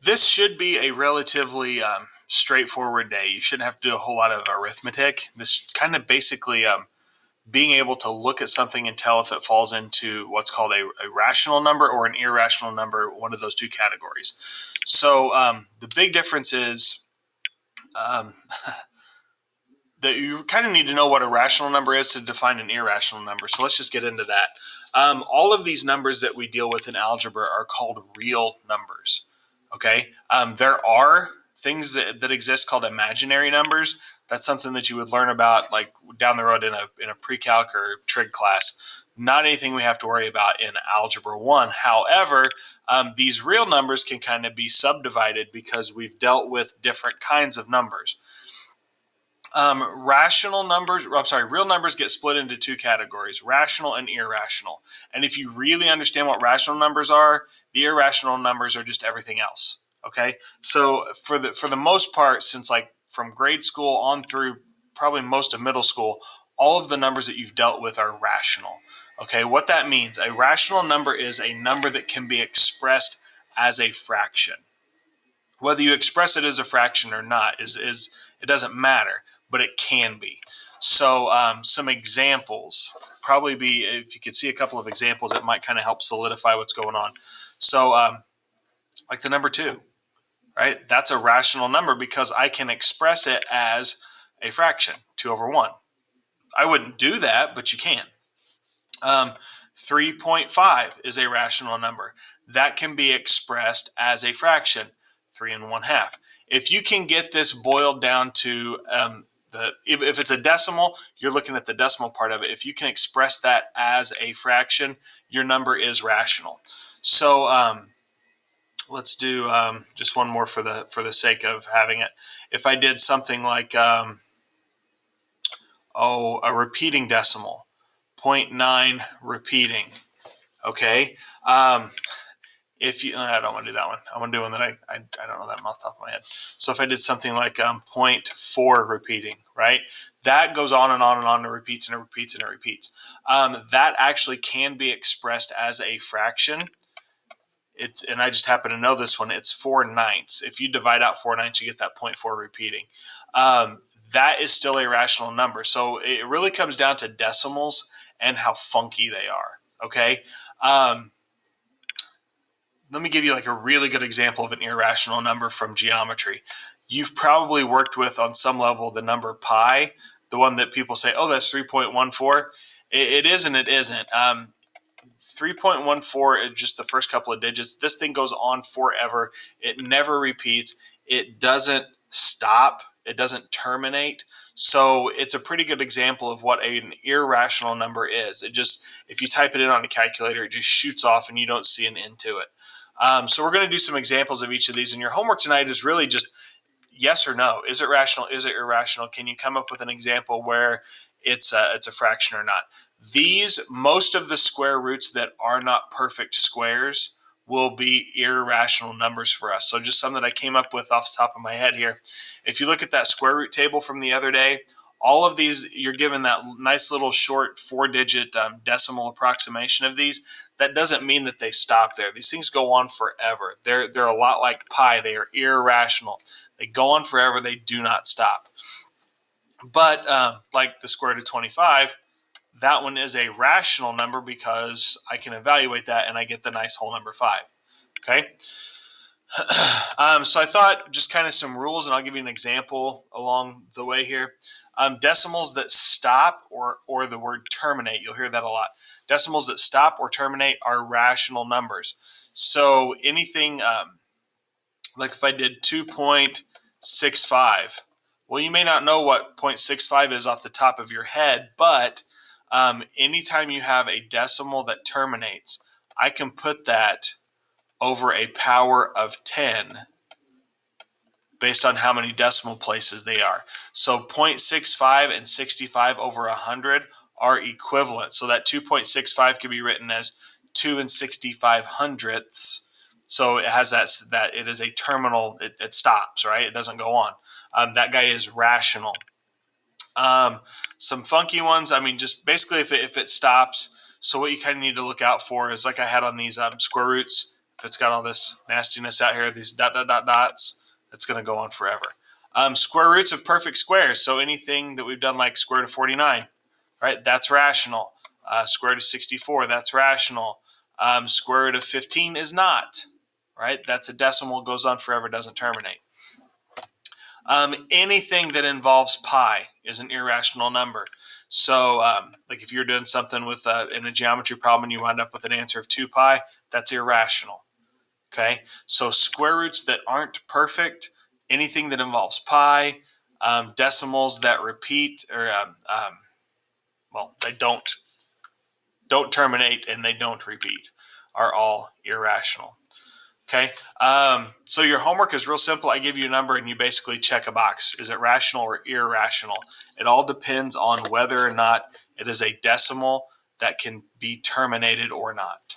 This should be a relatively straightforward day. You shouldn't have to do a whole lot of arithmetic. This kind of basically being able to look at something and tell if it falls into what's called a rational number or an irrational number, one of those two categories. So the big difference is um, that you kind of need to know what a rational number is to define an irrational number. So let's just get into that. All of these numbers that we deal with in algebra are called real numbers. Okay, there are things that exist called imaginary numbers. That's something that you would learn about like down the road in a pre-calc or trig class. Not anything we have to worry about in algebra 1. However, these real numbers can kind of be subdivided because we've dealt with different kinds of numbers. Real numbers get split into two categories, rational and irrational. And if you really understand what rational numbers are, the irrational numbers are just everything else. Okay. So for the most part, since like from grade school on through probably most of middle school, all of the numbers that you've dealt with are rational. Okay. What that means, a rational number is a number that can be expressed as a fraction. Whether you express it as a fraction or not is it doesn't matter, but it can be. So some examples, probably be, if you could see a couple of examples, it might kind of help solidify what's going on. So like the number 2, right? That's a rational number because I can express it as a fraction, 2 over 1. I wouldn't do that, but you can. 3.5 is a rational number. That can be expressed as a fraction, 3 and 1/2. If you can get this boiled down to if it's a decimal, you're looking at the decimal part of it. If you can express that as a fraction, your number is rational. So let's do just one more for the sake of having it. If I did something like a repeating decimal, 0.9 repeating. Okay. If you, I don't want to do that one. I want to do one that I don't know that off the top of my head. So if I did something like 0.4 repeating, right? That goes on and on and on and repeats and it repeats and it repeats. That actually can be expressed as a fraction. And I just happen to know this one. It's 4/9. If you divide out 4/9, you get that 0.4 repeating. That is still a rational number. So it really comes down to decimals and how funky they are. Okay. Let me give you like a really good example of an irrational number from geometry. You've probably worked with on some level the number pi, the one that people say, oh, that's 3.14. It is and it isn't. 3.14 is just the first couple of digits. This thing goes on forever. It never repeats. It doesn't stop. It doesn't terminate. So it's a pretty good example of what an irrational number is. It just, if you type it in on a calculator, it just shoots off and you don't see an end to it. So we're going to do some examples of each of these. And your homework tonight is really just yes or no. Is it rational? Is it irrational? Can you come up with an example where it's a fraction or not? Most of the square roots that are not perfect squares will be irrational numbers for us. So just some that I came up with off the top of my head here. If you look at that square root table from the other day, all of these, you're given that nice little short 4-digit decimal approximation of these. That doesn't mean that they stop there. These things go on forever. They're a lot like pi. They are irrational. They go on forever. They do not stop. But like the square root of 25, that one is a rational number because I can evaluate that and I get the nice whole number 5. Okay. So I thought just kind of some rules, and I'll give you an example along the way here. Decimals that stop or the word terminate, you'll hear that a lot. Decimals that stop or terminate are rational numbers. So anything like if I did 2.65, well, you may not know what 0.65 is off the top of your head, but anytime you have a decimal that terminates, I can put that over a power of 10 based on how many decimal places they are. So 0.65 and 65 over 100 are equivalent. So that 2.65 can be written as 2 and 65 hundredths. So it has that it is a terminal, it stops, right? It doesn't go on. That guy is rational. Some funky ones, I mean, just basically if it stops. So what you kind of need to look out for is like I had on these square roots. if it's got all this nastiness out here, these dots, it's going to go on forever. Square roots of perfect squares. So anything that we've done like square root of 49, right? That's rational. Square root of 64, that's rational. Square root of 15 is not, right? That's a decimal, goes on forever, doesn't terminate. Anything that involves pi is an irrational number. So, like if you're doing something with in a geometry problem and you wind up with an answer of 2 pi, that's irrational. Okay, so square roots that aren't perfect, anything that involves pi, decimals that repeat, or well, they don't terminate and they don't repeat, are all irrational. Okay, so your homework is real simple. I give you a number and you basically check a box. Is it rational or irrational? It all depends on whether or not it is a decimal that can be terminated or not.